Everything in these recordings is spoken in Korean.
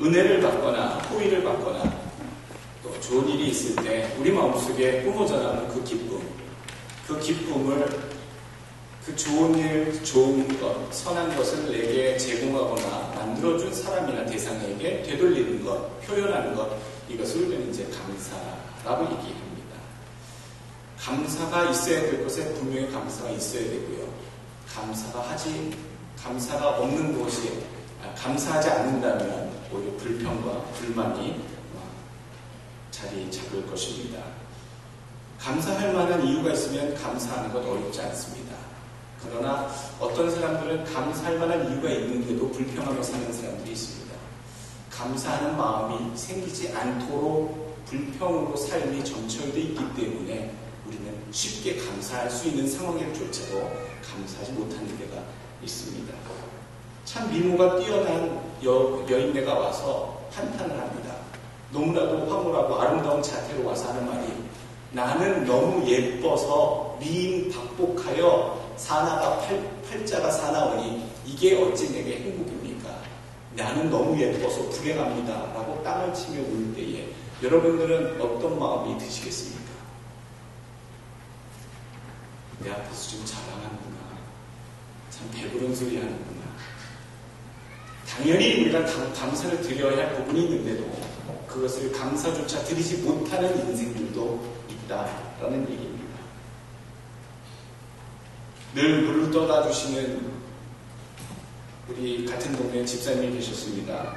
은혜를 받거나 호의를 받거나 또 좋은 일이 있을 때 우리 마음속에 뿜어져 나오는 그 기쁨을 그 좋은 일, 좋은 것, 선한 것을 내게 제공하거나 만들어준 사람이나 대상에게 되돌리는 것, 표현하는 것, 이것을 우리는 이제 감사라고 얘기합니다. 감사가 있어야 될 것에 분명히 감사가 있어야 되고요. 감사가 없는 것이, 감사하지 않는다면 오히려 불평과 불만이 자리 잡을 것입니다. 감사할 만한 이유가 있으면 감사하는 것 어렵지 않습니다. 그러나 어떤 사람들은 감사할 만한 이유가 있는데도 불평하며 사는 사람들이 있습니다. 감사하는 마음이 생기지 않도록 불평으로 삶이 점철되어 있기 때문에 우리는 쉽게 감사할 수 있는 상황에조차도 감사하지 못하는 데가 있습니다. 참 미모가 뛰어난 여인네가 와서 한탄을 합니다. 너무나도 황홀하고 아름다운 자태로 와서 하는 말이, 나는 너무 예뻐서 미인 박복하여 사나가 팔자가 사나오니 이게 어찌 내게 행복입니까? 나는 너무 예뻐서 불행합니다 라고 땅을 치며 울 때에 여러분들은 어떤 마음이 드시겠습니까? 내 앞에서 좀 자랑하는구나, 참 배부른 소리 하는구나. 당연히 우리가 감사를 드려야 할 부분이 있는데도 그것을 감사조차 드리지 못하는 인생들도 있다라는 얘기입니다. 늘 물을 떠다 주시는 우리 같은 동네에 집사님이 계셨습니다.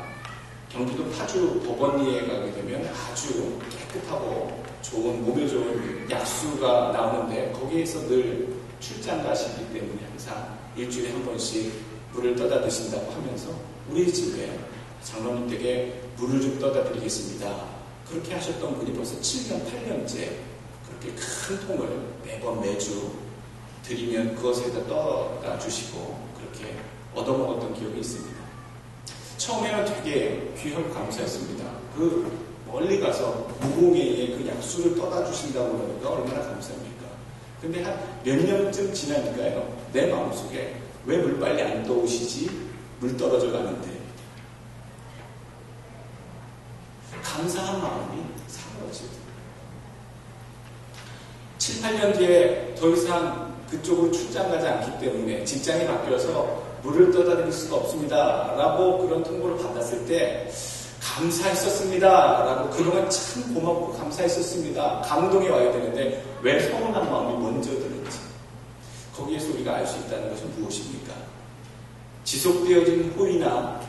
경기도 파주 법원리에 가게 되면 아주 깨끗하고 좋은, 몸에 좋은 약수가 나오는데 거기에서 늘 출장 가시기 때문에 항상 일주일에 한 번씩 물을 떠다 드신다고 하면서 우리 집에 장로님 댁에 물을 좀 떠다 드리겠습니다. 그렇게 하셨던 분이 벌써 7년, 8년째 그렇게 큰 통을 매주 드리면 그것에다 떠다 주시고 그렇게 얻어먹었던 기억이 있습니다. 처음에는 되게 귀하고 감사했습니다. 그 멀리 가서 무공해에 그 약수를 떠다 주신다고 그러니까 얼마나 감사합니까? 근데 한 몇 년쯤 지나니까요, 내 마음속에 왜 물 빨리 안 떠오시지? 물 떨어져 가는데. 감사한 마음이 사라지죠. 7, 8년 뒤에 더 이상 그쪽으로 출장 가지 않기 때문에 직장이 바뀌어서 물을 떠다 드릴 수가 없습니다 라고 그런 통보를 받았을 때 감사했었습니다 라고, 그동안 참 고맙고 감사했었습니다, 감동이 와야 되는데 왜 서운한 마음이 먼저 드는지, 거기에서 우리가 알 수 있다는 것은 무엇입니까? 지속되어진 호의나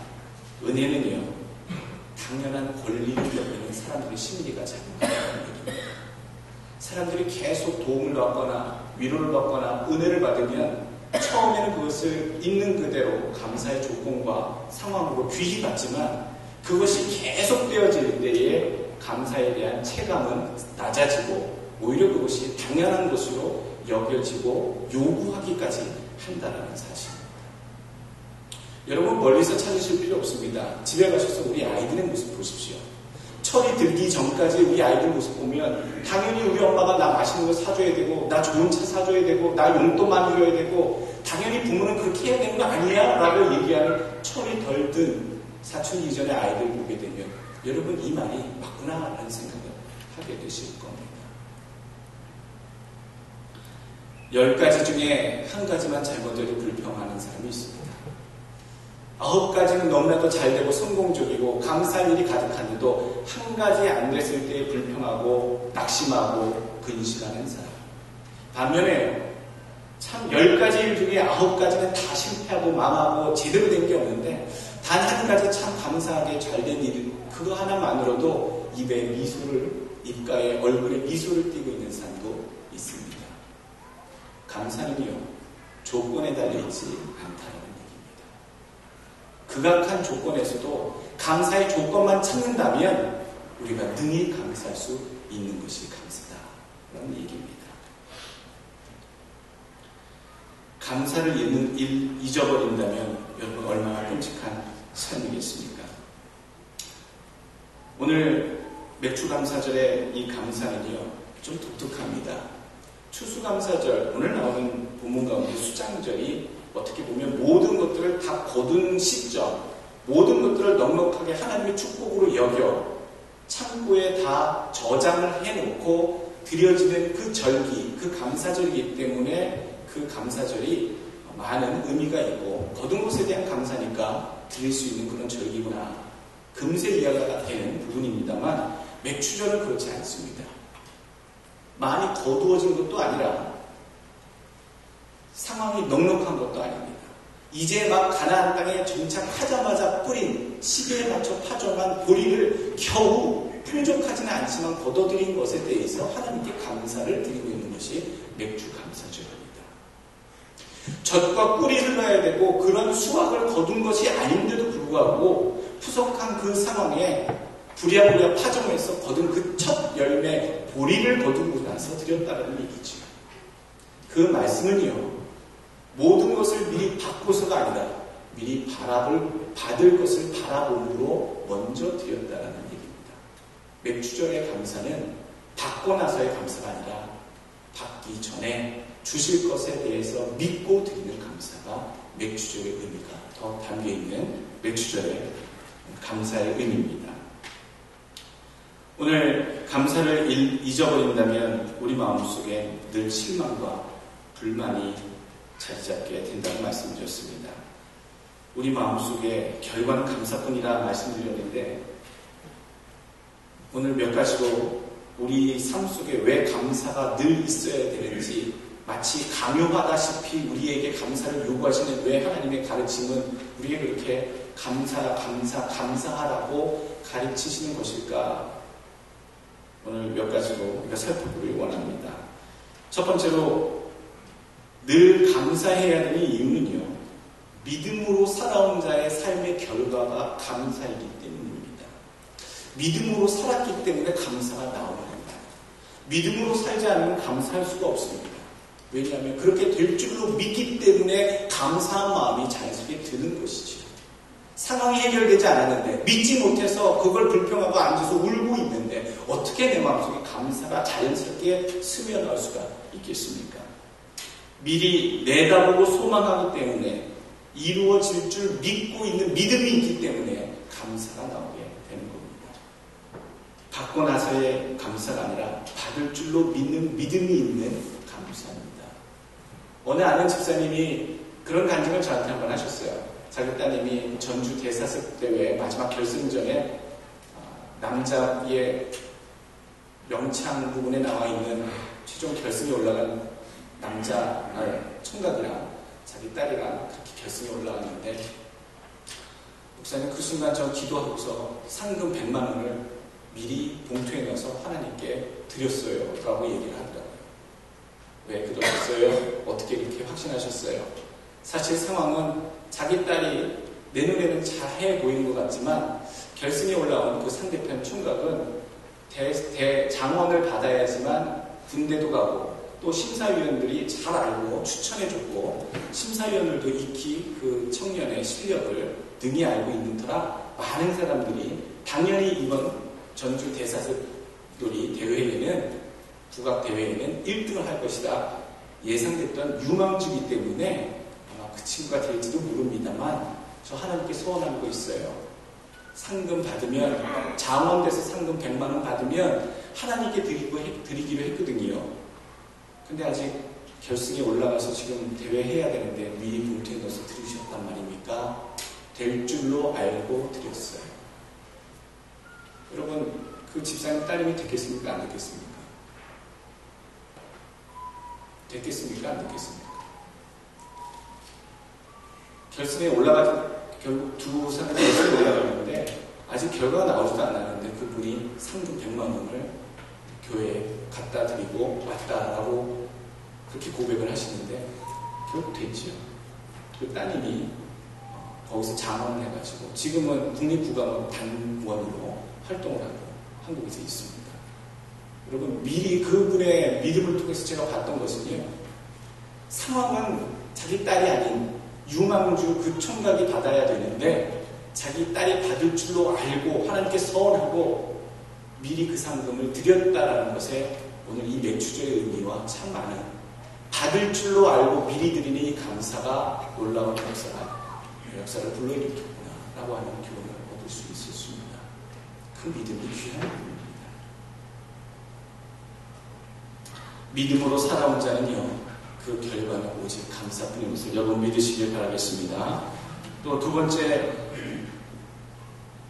은혜는요, 당연한 권리를 여기는 사람들의 심리가 작용한다는 얘기입니다. 사람들이 계속 도움을 받거나 위로를 받거나 은혜를 받으면 처음에는 그것을 있는 그대로 감사의 조건과 상황으로 귀히 받지만 그것이 계속되어질 때에 감사에 대한 체감은 낮아지고 오히려 그것이 당연한 것으로 여겨지고 요구하기까지 한다는 사실입니다. 여러분, 멀리서 찾으실 필요 없습니다. 집에 가셔서 우리 아이들의 모습 보십시오. 철이 들기 전까지 우리 아이들 모습 보면 당연히 우리 엄마가 나 맛있는 거 사줘야 되고, 나 좋은 차 사줘야 되고, 나 용돈 많이 줘야 되고, 당연히 부모는 그렇게 해야 되는 거 아니야? 라고 얘기하는 철이 덜 든 사춘기 이전의 아이들 보게 되면 여러분, 이 말이 맞구나 라는 생각을 하게 되실 겁니다. 10가지 중에 한 가지만 잘못해도 불평하는 사람이 있습니다. 9가지는 너무나도 잘되고 성공적이고 감사할 일이 가득한데도 한 가지 안 됐을 때 불평하고 낙심하고 근심하는 사람. 반면에 참 10가지 일 중에 9가지는 다 실패하고 망하고 제대로 된 게 없는데 단 한 가지 참 감사하게 잘된 일, 그거 하나만으로도 입에 미소를, 입가에 얼굴에 미소를 띠고 있는 사람도 있습니다. 감사는요, 조건에 달려있지 않다는 얘기입니다. 극악한 조건에서도 감사의 조건만 찾는다면 우리가 능히 감사할 수 있는 것이 감사다라는 얘기입니다. 감사를 잊어버린다면 여러분 얼마나 끔찍한 삶이겠습니까? 오늘 맥주감사절의 이 감사는요, 좀 독특합니다. 추수감사절, 오늘 나오는 본문 가운데 수장절이 어떻게 보면 모든 것들을 다 거둔 시점, 모든 것들을 넉넉하게 하나님의 축복으로 여겨 창고에 다 저장을 해놓고 드려지는 그 절기, 그 감사절이기 때문에 그 감사절이 많은 의미가 있고 거둔 것에 대한 감사니까 드릴 수 있는 그런 절기구나. 금세 이해가 되는 부분입니다만 맥주절은 그렇지 않습니다. 많이 거두어진 것도 아니라 상황이 넉넉한 것도 아닙니다. 이제 막 가나안 땅에 정착하자마자 뿌린 시기에 맞춰 파종한 보리를 겨우 풍족하지는 않지만 거둬들인 것에 대해서 하나님께 감사를 드리고 있는 것이 맥주 감사절입니다. 젖과 꿀이 흘러야 되고 그런 수확을 거둔 것이 아닌데도 불구하고 푸석한 그 상황에 부랴부랴 파종해서 거둔 그 첫 열매 보리를 거두고 나서 드렸다는 얘기죠. 그 말씀은요, 모든 것을 미리 받고서가 아니라 미리 받을 것을 바라봄으로 먼저 드렸다는 얘기입니다. 맥주절의 감사는 받고 나서의 감사가 아니라 받기 전에 주실 것에 대해서 믿고 드리는 감사가 맥주절의 의미가 더 담겨있는 맥주절의 감사의 의미입니다. 오늘 감사를 잊어버린다면 우리 마음속에 늘 실망과 불만이 자리 잡게 된다고 말씀드렸습니다. 우리 마음속에 결과는 감사뿐이라 말씀드렸는데 오늘 몇 가지로 우리 삶 속에 왜 감사가 늘 있어야 되는지 마치 강요하다시피 우리에게 감사를 요구하시는 왜 하나님의 가르침은 우리에게 그렇게 감사하라고 가르치시는 것일까? 오늘 몇 가지로 우리가 살펴보기 원합니다. 첫 번째로 늘 감사해야 하는 이유는요, 믿음으로 살아온 자의 삶의 결과가 감사이기 때문입니다. 믿음으로 살았기 때문에 감사가 나오는 겁니다. 믿음으로 살지 않으면 감사할 수가 없습니다. 왜냐하면 그렇게 될 줄로 믿기 때문에 감사한 마음이 자연스럽게 드는 것이죠. 상황이 해결되지 않았는데 믿지 못해서 그걸 불평하고 앉아서 울고 있는데 어떻게 내 마음속에 감사가 자연스럽게 스며나올 수가 있겠습니까? 미리 내다보고 소망하기 때문에 이루어질 줄 믿고 있는 믿음이 있기 때문에 감사가 나오게 되는 겁니다. 받고 나서의 감사가 아니라 받을 줄로 믿는 믿음이 있는 감사입니다. 어느 아는 집사님이 그런 간증을 저한테 한번 하셨어요. 자기 따님이 전주 대사습 대회 마지막 결승전에 남자의 명창 부분에 나와 있는 최종 결승에 올라간 총각이랑 자기 딸이랑 그렇게 결승에 올라갔는데 목사님 그 순간 저 기도하고서 상금 100만 원을 미리 봉투에 넣어서 하나님께 드렸어요 라고 얘기를 하더라고요. 왜 그러셨어요? 어떻게 그렇게 확신하셨어요? 사실 상황은 자기 딸이 내 눈에는 잘해 보이는 것 같지만 결승에 올라온 그 상대편 총각은 대장원을 받아야지만 군대도 가고 또 심사위원들이 잘 알고 추천해줬고 심사위원들도 익히 그 청년의 실력을 능히 알고 있는 터라 많은 사람들이 당연히 이번 전주 대사습놀이 대회에는 국악대회에는 1등을 할 것이다 예상됐던 유망주이기 때문에 아마 그 친구가 될지도 모릅니다만 저 하나님께 소원하는 거 있어요. 상금 받으면 장원돼서 상금 100만 원 받으면 하나님께 드리기로 했거든요. 근데 아직 결승에 올라가서 지금 대회 해야 되는데 미리 봉투에 넣어서 드리셨단 말입니까? 될 줄로 알고 드렸어요. 여러분 그 집사님 따님이 됐겠습니까? 안 됐겠습니까? 됐겠습니까? 안 됐겠습니까? 결승에 결국 두 사람이 결승에 올라가는데 아직 결과가 나오지도 않았는데 그분이 상금 100만 원을 교회에 갖다 드리고 왔다라고 그렇게 고백을 하시는데 결국 됐지요. 그 따님이 거기서 장원을 해가지고 지금은 국립국악원 단원으로 활동을 하고 한국에서 있습니다. 여러분 미리 그분의 믿음을 통해서 제가 봤던 것은요. 상황은 자기 딸이 아닌 유망주 그 총각이 받아야 되는데 자기 딸이 받을 줄로 알고 하나님께 서원하고 미리 그 상금을 드렸다라는 것에 오늘 이 맥주절의 의미와 참 많은 받을 줄로 알고 미리 드리는 이 감사가 놀라운 역사를 불러일으켰구나. 라고 하는 교훈을 얻을 수 있었습니다. 그 믿음이 귀한 믿음입니다. 믿음으로 살아온 자는요, 그 결과는 오직 감사뿐인 것을 여러분 믿으시길 바라겠습니다. 또 두 번째,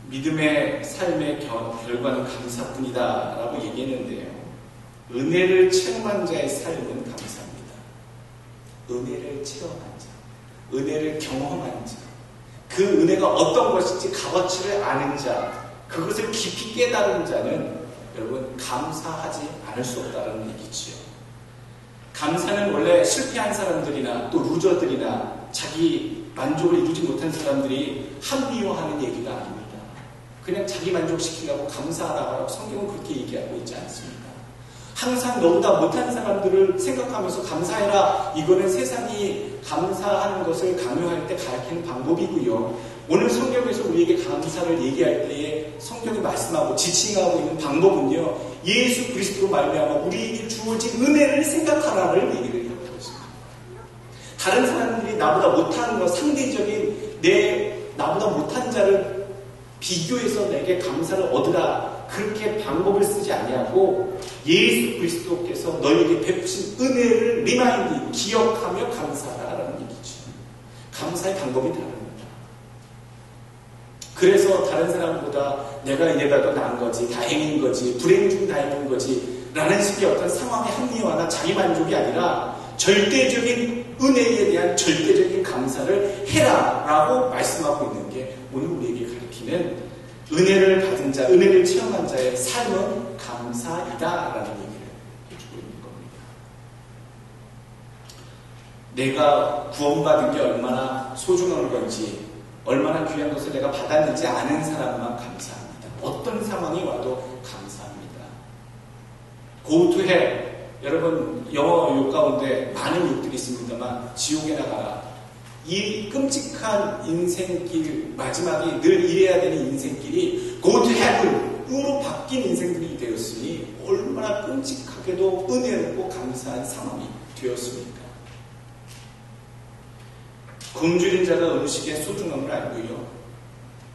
믿음의 삶의 결과는 감사뿐이다 라고 얘기했는데요, 은혜를 체험한 자의 삶은 감사합니다. 은혜를 체험한 자, 은혜를 경험한 자, 그 은혜가 어떤 것인지 값어치를 아는 자, 그것을 깊이 깨달은 자는 여러분 감사하지 않을 수 없다는 얘기지요. 감사는 원래 실패한 사람들이나 또 루저들이나 자기 만족을 이루지 못한 사람들이 합리화하는 얘기가 아닙니다. 그냥 자기 만족시키려고 감사하라고 성경은 그렇게 얘기하고 있지 않습니다. 항상 너보다 못한 사람들을 생각하면서 감사해라. 이거는 세상이 감사하는 것을 강요할 때 가르치는 방법이고요. 오늘 성경에서 우리에게 감사를 얘기할 때에 성경이 말씀하고 지칭하고 있는 방법은요, 예수 그리스도로 말미암아 우리에게 주어진 은혜를 생각하라를 얘기를 하고 있습니다. 다른 사람들이 나보다 못하는 것, 상대적인 나보다 못한 자를 비교해서 내게 감사를 얻으라, 그렇게 방법을 쓰지 아니하고 예수 그리스도께서 너에게 베푸신 은혜를 리마인드, 기억하며 감사하라는 얘기죠. 감사의 방법이 다릅니다. 그래서 다른 사람보다 내가 이래가 더 나은 거지, 다행인 거지, 불행 중 다행인 거지 라는 식의 어떤 상황의 합리화나 자기만족이 아니라 절대적인 은혜에 대한 절대적인 감사를 해라 라고 말씀하고 있는 게 오늘 우리에게 가르치는 은혜를 받은 자, 은혜를 체험한 자의 삶은 감사이다 라는 얘기를 해주고 있는 겁니다. 내가 구원받은 게 얼마나 소중한 건지, 얼마나 귀한 것을 내가 받았는지 아는 사람만 감사합니다. 어떤 상황이 와도 감사합니다. Go to hell. 여러분, 영어 욕 가운데 많은 욕들이 있습니다만 지옥에 나가라. 이 끔찍한 인생길, 마지막이 늘 이래야 되는 인생길이 Go to heaven으로 바뀐 인생들이 되었으니 얼마나 끔찍하게도 은혜롭고 감사한 상황이 되었습니까? 굶주린 자가 음식의 소중함을 알고요,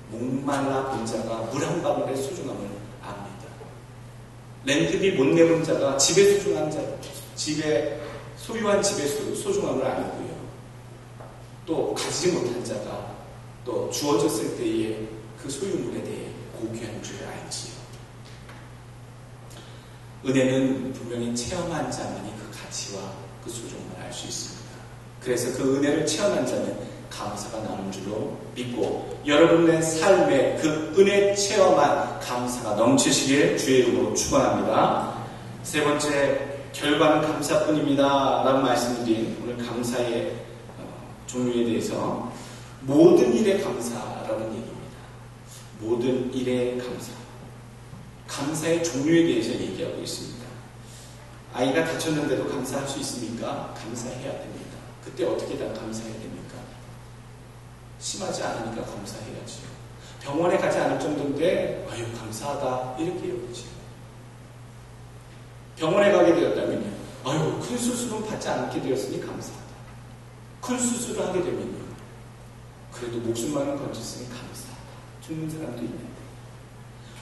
목말라 본 자가 물 한 방울의 소중함을 압니다. 렌트비 못 내본 자가 집의 소중한 자, 소유한 집의 소중함을 알고요, 또 가지지 못한 자가 또 주어졌을 때의 그 소유물에 대해 고귀한 줄 알지요. 은혜는 분명히 체험한 자만이 그 가치와 그 소중함을 알 수 있습니다. 그래서 그 은혜를 체험한 자는 감사가 나는 줄로 믿고 여러분의 삶에 그 은혜 체험한 감사가 넘치시길 주의 이름으로 축원합니다. 세 번째, 결과는 감사뿐입니다 라는 말씀드린 오늘 감사의 종류에 대해서 모든 일에 감사라는 얘기입니다. 모든 일에 감사. 감사의 종류에 대해서 얘기하고 있습니다. 아이가 다쳤는데도 감사할 수 있습니까? 감사해야 됩니다. 그때 어떻게 다 감사해야 됩니까? 심하지 않으니까 감사해야지요. 병원에 가지 않을 정도인데 아유 감사하다 이렇게 여기죠. 병원에 가게 되었다면요, 아유 큰 수술은 받지 않게 되었으니 감사하다. 큰 수술을 하게 되면요, 그래도 목숨만은 건졌으니 감사하다. 죽는 사람도 있는데,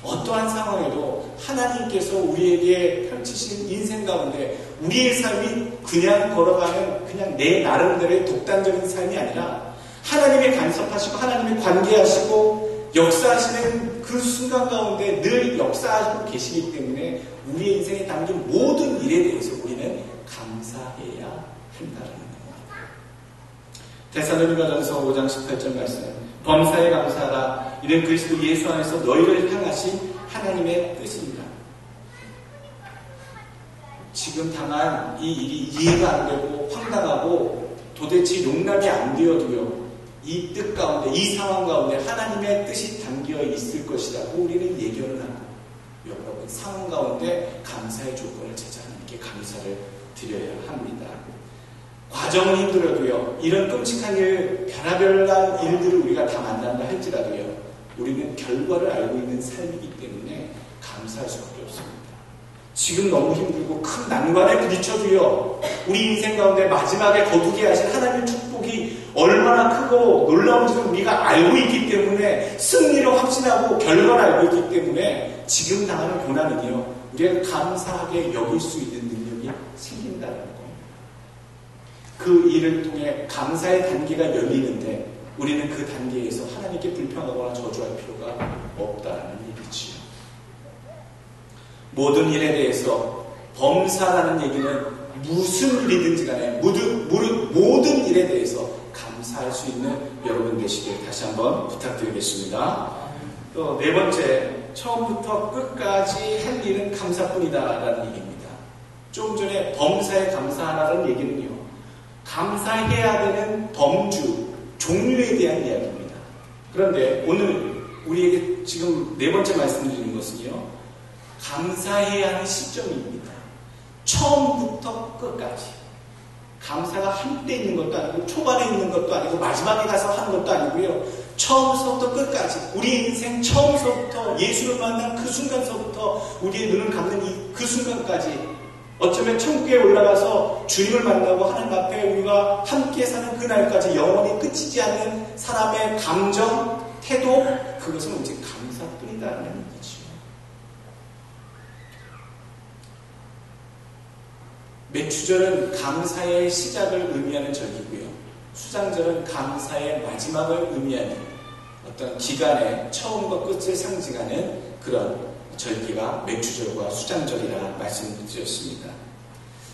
어떠한 상황에도 하나님께서 우리에게 펼치신 인생 가운데 우리의 삶이 그냥 걸어가는 그냥 내 나름대로의 독단적인 삶이 아니라 하나님의 간섭하시고 하나님의 관계하시고 역사하시는 그 순간 가운데 늘 역사하시고 계시기 때문에 우리의 인생에 담긴 모든 일에 대해서 우리는 감사해야 한다는 겁니다. 데살로니가전서 5장 18절 말씀, 범사에 감사하라. 이는 그리스도 예수 안에서 너희를 향하신 하나님의 뜻입니다. 지금 당한 이 일이 이해가 안 되고 황당하고 도대체 용납이 안 되어도요, 이 뜻 가운데, 이 상황 가운데 하나님의 뜻이 담겨 있을 것이라고 우리는 예견을 하고, 여러분 상황 가운데 감사의 조건을 찾아 하나님께 감사를 드려야 합니다. 과정은 힘들어도요, 이런 끔찍한 일, 별의별난 일들을 우리가 다 만난다 할지라도요, 우리는 결과를 알고 있는 삶이기 때문에 감사할 수밖에 없습니다. 지금 너무 힘들고 큰 난관에 부딪혀도요, 우리 인생 가운데 마지막에 거두게 하신 하나님의 축복이 축복이 얼마나 크고 놀라운지를 우리가 알고 있기 때문에, 승리를 확신하고 결과를 알고 있기 때문에 지금 당하는 고난은요, 우리가 감사하게 여길 수 있는 능력이 생긴다는 겁니다. 그 일을 통해 감사의 단계가 열리는데 우리는 그 단계에서 하나님께 불평하거나 저주할 필요가 없다는 얘기지요. 모든 일에 대해서 범사라는 얘기는 무슨 일이든지 간에 모든 일에 대해서 감사할 수 있는 여러분 되시길 다시 한번 부탁드리겠습니다. 또 네 번째, 처음부터 끝까지 할 일은 감사뿐이다라는 얘기입니다. 좀 전에 범사에 감사하라는 얘기는요, 감사해야 되는 범주, 종류에 대한 이야기입니다. 그런데 오늘 우리에게 지금 네 번째 말씀드리는 것은요, 감사해야 하는 시점입니다. 처음부터 끝까지. 감사가 한때 있는 것도 아니고 초반에 있는 것도 아니고 마지막에 가서 하는 것도 아니고요, 처음서부터 끝까지, 우리 인생 처음서부터 예수를 만난 그 순간서부터 우리의 눈을 감는 그 순간까지, 어쩌면 천국에 올라가서 주님을 만나고 하나님 앞에 우리가 함께 사는 그날까지 영원히 끝이지 않는 사람의 감정, 태도, 그것은 오직 감사뿐이다라는 얘기죠. 매추절은 감사의 시작을 의미하는 절기고요, 수장절은 감사의 마지막을 의미하는 어떤 기간의 처음과 끝을 상징하는 그런 절기가 매추절과 수장절이라 말씀드렸습니다.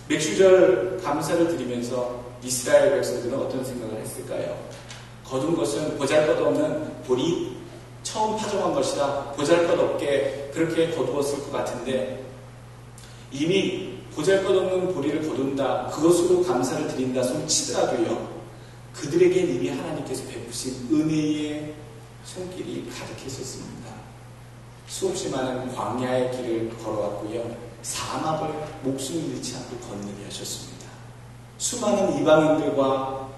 매추절 감사를 드리면서 이스라엘 백성들은 어떤 생각을 했을까요? 거둔 것은 보잘것없는 보리, 처음 파종한 것이다, 보잘것없게 그렇게 거두었을 것 같은데, 이미 보잘것없는 보리를 거둔다, 그것으로 감사를 드린다 손 치더라도요, 그들에게 이미 하나님께서 베푸신 은혜의 손길이 가득했었습니다. 수없이 많은 광야의 길을 걸어왔고요, 사막을 목숨을 잃지 않고 건너게 하셨습니다. 수많은 이방인들과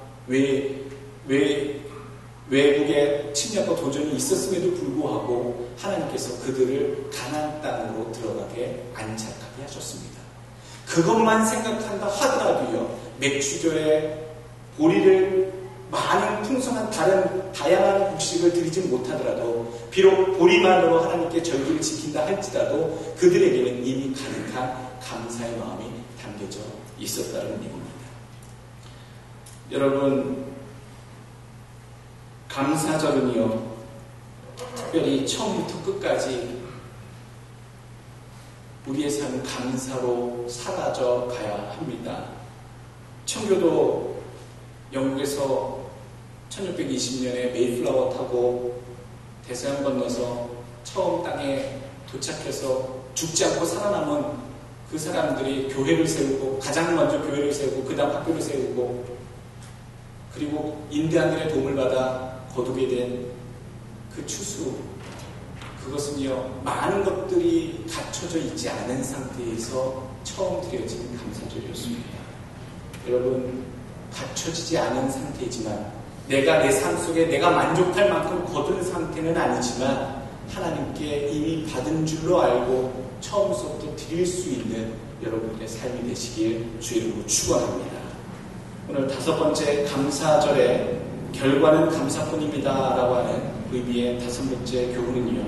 외국의 침략과 도전이 있었음에도 불구하고 하나님께서 그들을 가나안 땅으로 들어가게 안착하게 하셨습니다. 그것만 생각한다 하더라도요, 맥추절에 보리를 많은 풍성한 다양한 곡식을 드리지 못하더라도, 비록 보리만으로 하나님께 절기를 지킨다 할지라도 그들에게는 이미 가득한 감사의 마음이 담겨져 있었다는 얘기입니다. 여러분, 감사절은요, 특별히 처음부터 끝까지 우리의 삶은 감사로 사라져 가야 합니다. 청교도 영국에서 1620년에 메이플라워 타고 대서양 건너서 처음 땅에 도착해서 죽지 않고 살아남은 그 사람들이 교회를 세우고, 가장 먼저 교회를 세우고 그 다음 학교를 세우고, 그리고 인디안들의 도움을 받아 거두게 된 그 추수, 그것은요, 많은 것들이 갖춰져 있지 않은 상태에서 처음 드려진 감사절이었습니다. 여러분, 갖춰지지 않은 상태이지만, 내가 내 삶 속에 내가 만족할 만큼 거둔 상태는 아니지만 하나님께 이미 받은 줄로 알고 처음부터 드릴 수 있는 여러분들의 삶이 되시길 주 이름으로 축원합니다. 오늘 다섯 번째 감사절의 결과는 감사뿐입니다 라고 하는 의미의 다섯 번째 교훈은요,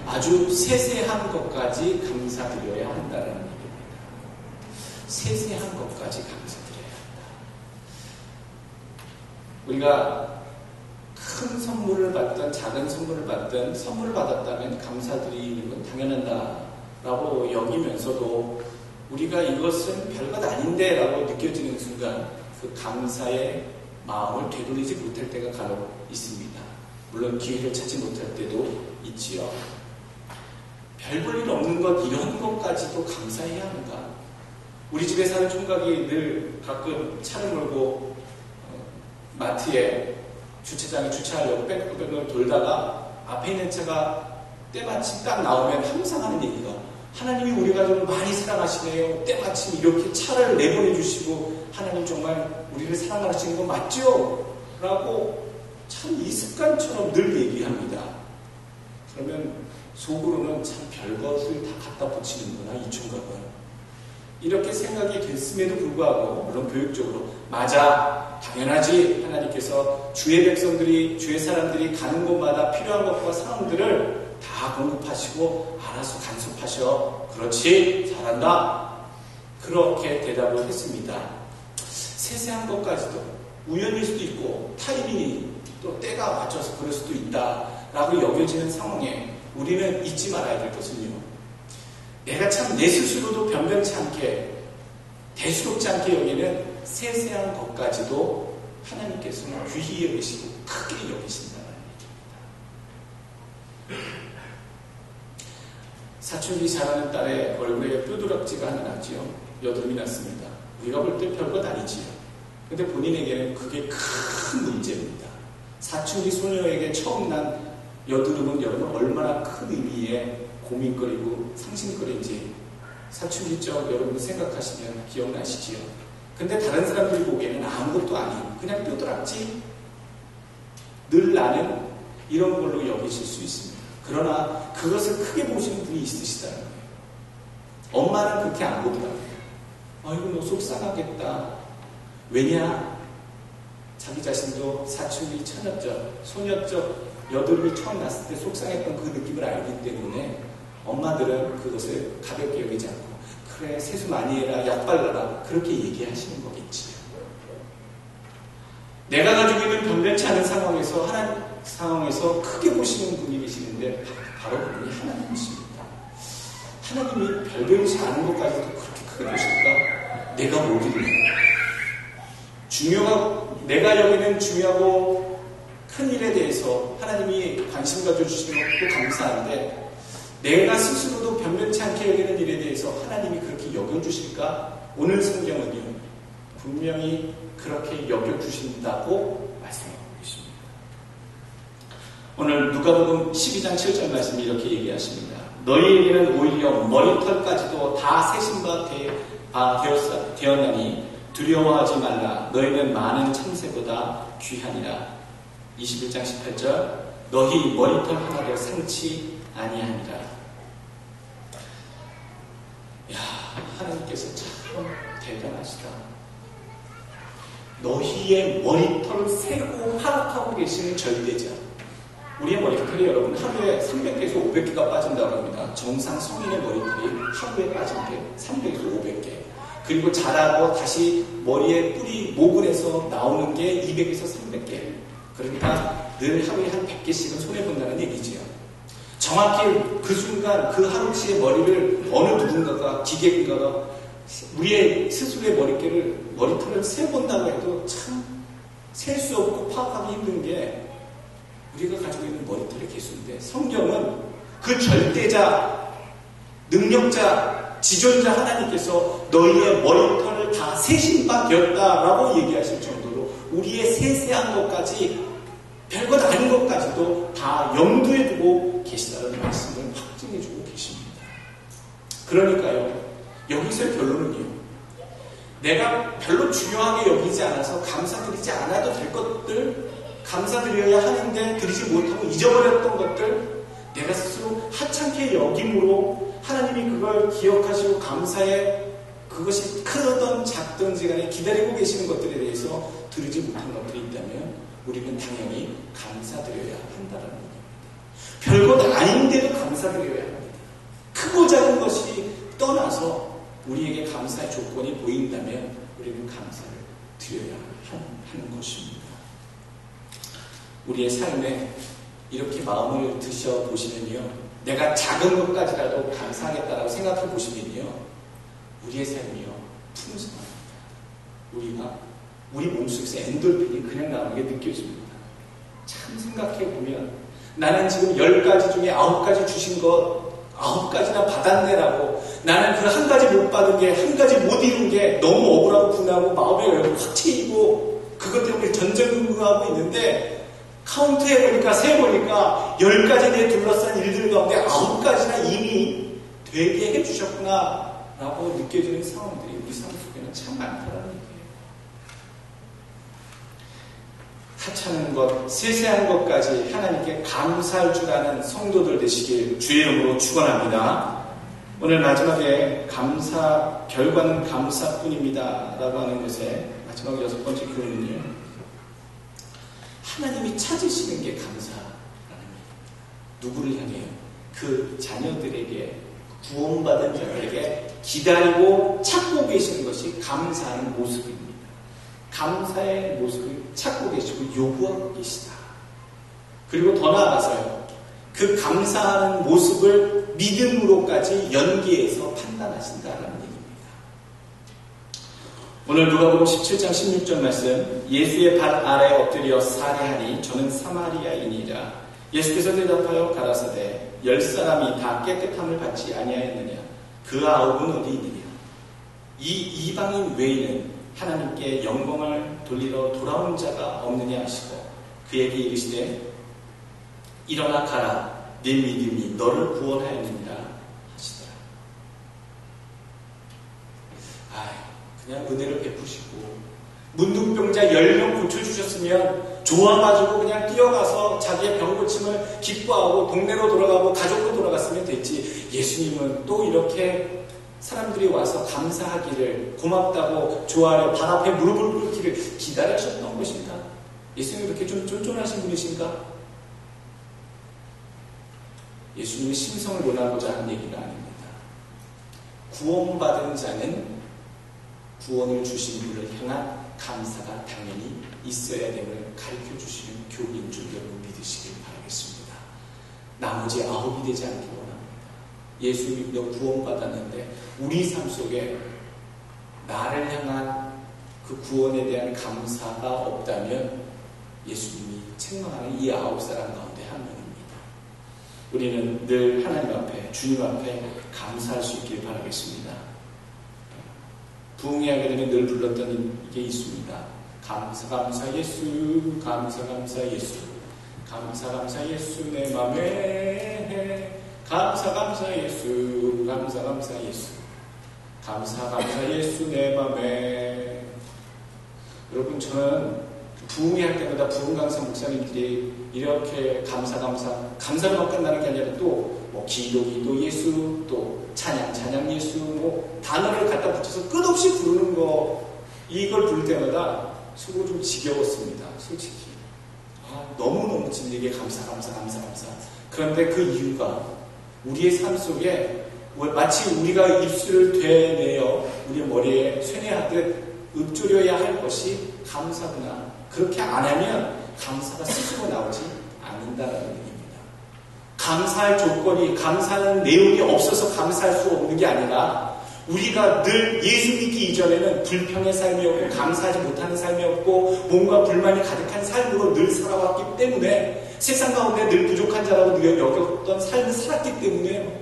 아주 세세한 것까지 감사드려야 한다는 얘기입니다. 세세한 것까지 감사드려야 한다. 우리가 큰 선물을 받든 작은 선물을 받든 선물을 받았다면 감사드리는 건 당연하다라고 여기면서도 우리가 이것은 별것 아닌데 라고 느껴지는 순간 그 감사의 마음을 되돌리지 못할 때가 간혹 있습니다. 물론 기회를 찾지 못할 때도 있지요. 별 볼 일 없는 것, 이런 것까지도 감사해야 하는가? 우리 집에 사는 총각이 늘 가끔 차를 몰고 마트에 주차장에 주차하려고 뺑뺑뺑 돌다가 앞에 있는 차가 때마침 딱 나오면 항상 하는 얘기가, 하나님이 우리 가족을 많이 사랑하시네요. 때마침 이렇게 차를 내보내주시고 하나님 정말 우리를 사랑하시는 거 맞죠? 라고 참 이 습관처럼 늘 얘기합니다. 그러면 속으로는 참 별것을 다 갖다 붙이는구나, 이 총각은. 이렇게 생각이 됐음에도 불구하고 물론 교육적으로 맞아, 당연하지, 하나님께서 주의 백성들이, 주의 사람들이 가는 곳마다 필요한 것과 상황들을 다 공급하시고 알아서 간섭하셔. 그렇지, 잘한다. 그렇게 대답을 했습니다. 세세한 것까지도 우연일 수도 있고 타이밍이 또 때가 맞춰서 그럴 수도 있다라고 여겨지는 상황에 우리는 잊지 말아야 될 것은요, 내가 참 내 스스로도 변변치 않게, 대수롭지 않게 여기는 세세한 것까지도 하나님께서는 귀히 여기시고 크게 여기신다는 얘기입니다. 사춘기 자라는 딸의 얼굴에 뾰루락지가 하나 났지요. 여드름이 났습니다. 우리가 볼 때 별것 아니지요. 근데 본인에게는 그게 큰 문제입니다. 사춘기 소녀에게 처음 난 여드름은 여러분 얼마나 큰 의미의 고민거리고 상심거리인지 사춘기적 여러분도 생각하시면 기억나시지요. 근데 다른 사람들이 보기에는 아무것도 아니고 그냥 뾰루락지, 늘 나는 이런 걸로 여기실 수 있습니다. 그러나 그것을 크게 보시는 분이 있으시다는 거예요. 엄마는 그렇게 안 보더라고요. 아이고 너 속상하겠다. 왜냐? 자기 자신도 사춘기, 처녀적, 소녀적 여드름이 처음 났을 때 속상했던 그 느낌을 알기 때문에 엄마들은 그것을 가볍게 여기지 않고 그래 세수 많이 해라, 약 발라라 그렇게 얘기하시는 거겠지. 내가 가지고 있는 변변치 않은 상황에서 하나님 상황에서 크게 보시는 분이 계시는데 바로 그분이 하나님이십니다. 하나님이 별변치 않은 것까지도 그렇게 크게 보실까? 내가 모르는 내가 여기는 중요하고 큰 일에 대해서 하나님이 관심 가져주시는 것도 감사한데 내가 스스로도 변변치 않게 여기는 일에 대해서 하나님이 그렇게 여겨주실까? 오늘 성경은요, 분명히 그렇게 여겨주신다고 말씀하고 계십니다. 오늘 누가복음 12장 7절 말씀이 이렇게 얘기하십니다. 너희에게는 오히려 머리털까지도 다 세신 바 되었나니 두려워하지 말라. 너희는 많은 참새보다 귀하니라. 21장 18절 너희 머리털 하나도 상치 아니하니라. 야, 하나님께서 참 대단하시다. 너희의 머리털을 세고 파악하고 계시는 절대자. 우리의 머리털이 여러분 하루에 300개에서 500개가 빠진다고 합니다. 정상 성인의 머리털이 하루에 빠진 게 300에서 500개. 그리고 자라고 다시 머리에 뿌리 모근에서 나오는 게 200에서 300개. 그러니까 늘 하루에 한 100개씩은 손해본다는 얘기지요. 정확히 그 순간 그 하루치의 머리를 어느 누군가가 기계인가가 우리의 스스로의 머리털을 세본다고 해도 참 셀 수 없고 파악하기 힘든 게 우리가 가지고 있는 머리털의 개수인데 성경은 그 절대자, 능력자, 지존자 하나님께서 너희의 머리털을 다 세신 바 되었다라고 얘기하실 정도로 우리의 세세한 것까지 별것 아닌 것까지도 다 염두에 두고 계시다는 말씀을 확증해주고 계십니다. 그러니까요, 여기서의 결론은요, 내가 별로 중요하게 여기지 않아서 감사드리지 않아도 될 것들, 감사드려야 하는데 드리지 못하고 잊어버렸던 것들, 내가 스스로 하찮게 여김으로 하나님이 그걸 기억하시고 감사에 그것이 크든 작든지 간에 기다리고 계시는 것들에 대해서 드리지 못한 것들이 있다면 우리는 당연히 감사드려야 한다는 겁니다. 별것 아닌데도 감사드려야 합니다. 크고 작은 것이 떠나서 우리에게 감사의 조건이 보인다면 우리는 감사를 드려야 하는 것입니다. 우리의 삶에 이렇게 마음을 드셔보시면요, 내가 작은 것까지라도 감사하겠다라고 생각해 보시면요, 우리의 삶이요 풍성합니다. 우리 몸속에서 엔돌핀이 그냥 나오는 게 느껴집니다. 참 생각해보면 나는 지금 10가지 중에 9가지 주신 것 9가지나 받았네라고, 나는 그 한 가지 못 받은 게, 한 가지 못 이룬 게 너무 억울하고 분하고 마음에 확 치이고 그것 때문에 전전긍긍하고 있는데 카운트해보니까 세보니까 10가지 내 둘러싼 일들 가운데 9가지나 이미 되게 해주셨구나 라고 느껴지는 상황들이 우리 삶 속에는 참 많다는 얘기예요. 하찮은 것, 세세한 것까지 하나님께 감사할 줄 아는 성도들 되시길 주의 이름으로 축원합니다. 오늘 마지막에 감사, 결과는 감사뿐입니다 라고 하는 것에 마지막 6번째 교훈은요, 하나님이 찾으시는 게 감사라는 거예요. 누구를 향해요? 그 자녀들에게, 구원받은 자들에게 기다리고 찾고 계시는 것이 감사하는 모습입니다. 감사의 모습을 찾고 계시고 요구하고 계시다. 그리고 더 나아가서요, 그 감사하는 모습을 믿음으로까지 연기해서 판단하신다라는 얘기입니다. 오늘 누가복음 17장 16절 말씀, 예수의 발 아래 엎드려 살해하니 저는 사마리아인이라. 예수께서 대답하여 가라사대 10사람이 다 깨끗함을 받지 아니하였느냐? 그 9은 어디 있느냐? 이 이방인 외에는 하나님께 영광을 돌리러 돌아온 자가 없느냐 하시고 그에게 이르시되 일어나 가라, 네 믿음이 너를 구원하였느니라 하시더라. 그냥 은혜를 베푸시고 문둥병자 10명 고쳐주셨으면 좋아가지고 그냥 뛰어가서 자기의 병 고침을 기뻐하고 동네로 돌아가고 가족으로 돌아갔으면 됐지, 예수님은 또 이렇게 사람들이 와서 감사하기를, 고맙다고 좋아하려 발 앞에 무릎을 꿇기를 기다리셨던 것인가? 예수님이 그렇게 좀 쫀쫀하신 분이신가? 예수님의 심성을 논하고자 하는 얘기가 아닙니다. 구원받은 자는 구원을 주신 분을 향한 감사가 당연히 있어야 됨을 가르쳐 주시는 교훈인 줄 여러분 믿으시길 바라겠습니다. 나머지 9이 되지 않기 원합니다. 예수 믿어 구원받았는데 우리 삶 속에 나를 향한 그 구원에 대한 감사가 없다면 예수님이 책망하는 이 9사람 가운데 한 명입니다. 우리는 늘 하나님 앞에, 주님 앞에 감사할 수 있길 바라겠습니다. 부흥회하게 되면 늘 불렀던 이게 있습니다. 감사 감사 예수, 감사 감사 예수, 감사 감사 예수 내 맘에, 감사 감사 예수, 감사 감사 예수, 감사 감사 예수 내 맘에. 여러분, 저는 부흥회할 때마다 부흥 강사 목사님들이 이렇게 감사로만 끝나는 게 아니라 또 뭐 기도 예수, 또 찬양 예수, 뭐 단어를 갖다 붙여서 끝없이 부르는 거, 이걸 부를 때마다 속으로 좀 지겨웠습니다. 솔직히 너무너무 진리게 감사. 그런데 그 이유가 우리의 삶 속에 마치 우리가 입술을 되내어 우리 머리에 쇠뇌하듯 읊조려야 할 것이 감사구나. 그렇게 안 하면 감사가 스스로 나오지 않는다라는 얘기입니다. 감사할 조건이, 감사하는 내용이 없어서 감사할 수 없는 게 아니라 우리가 늘 예수 믿기 이전에는 불평의 삶이었고 감사하지 못하는 삶이었고 뭔가 불만이 가득한 삶으로 늘 살아왔기 때문에, 세상 가운데 늘 부족한 자라고 여겼던 삶을 살았기 때문에,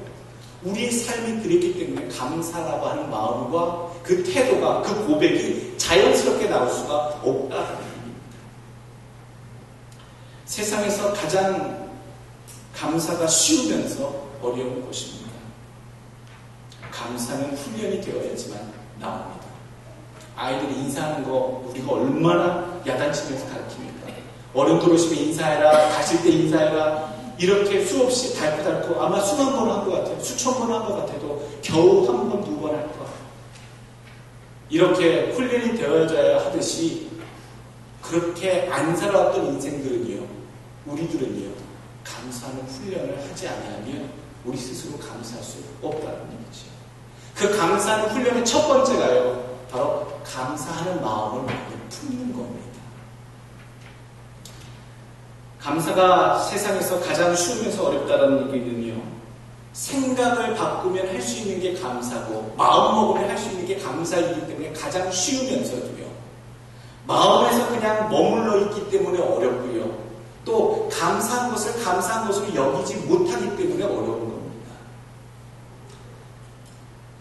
우리의 삶이 그랬기 때문에 감사라고 하는 마음과 그 태도가, 그 고백이 자연스럽게 나올 수가 없다는 얘기입니다. 세상에서 가장 감사가 쉬우면서 어려운 것입니다. 감사는 훈련이 되어야지만 나옵니다. 아이들이 인사하는 거 우리가 얼마나 야단치면서 가르칩니까? 어른들 오시면 인사해라, 가실 때 인사해라, 이렇게 수없이 닳고 아마 수만 번 한 것 같아요. 수천 번 한 것 같아도 겨우 한 번, 2번 할 것 같아요. 이렇게 훈련이 되어져야 하듯이 그렇게 안 살아왔던 인생들은요, 우리들은요, 감사하는 훈련을 하지 않으면 우리 스스로 감사할 수 없다는 얘기죠. 그 감사하는 훈련의 첫 번째가요, 바로 감사하는 마음을 많이 품는 겁니다. 감사가 세상에서 가장 쉬우면서 어렵다는 얘기는요, 생각을 바꾸면 할 수 있는 게 감사고 마음먹으면 할 수 있는 게 감사이기 때문에 가장 쉬우면서도요, 마음에서 그냥 머물러 있기 때문에 어렵고요, 또 감사한 것을 감사한 것으로 여기지 못하기 때문에 어려운 겁니다.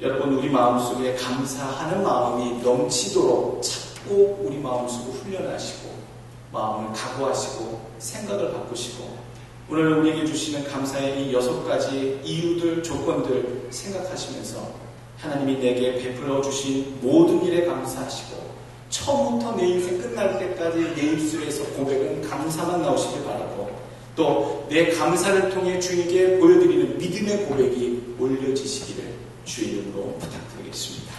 여러분, 우리 마음속에 감사하는 마음이 넘치도록 찾고 우리 마음속으로 훈련하시고 마음을 각오하시고 생각을 바꾸시고 오늘 우리에게 주시는 감사의 이 6가지 이유들, 조건들 생각하시면서 하나님이 내게 베풀어 주신 모든 일에 감사하시고 처음부터 내 인생 끝날 때까지 내 입술에서 고백은 감사만 나오시길 바라고, 또 내 감사를 통해 주님께 보여드리는 믿음의 고백이 올려지시기를 주의 이름으로 부탁드리겠습니다.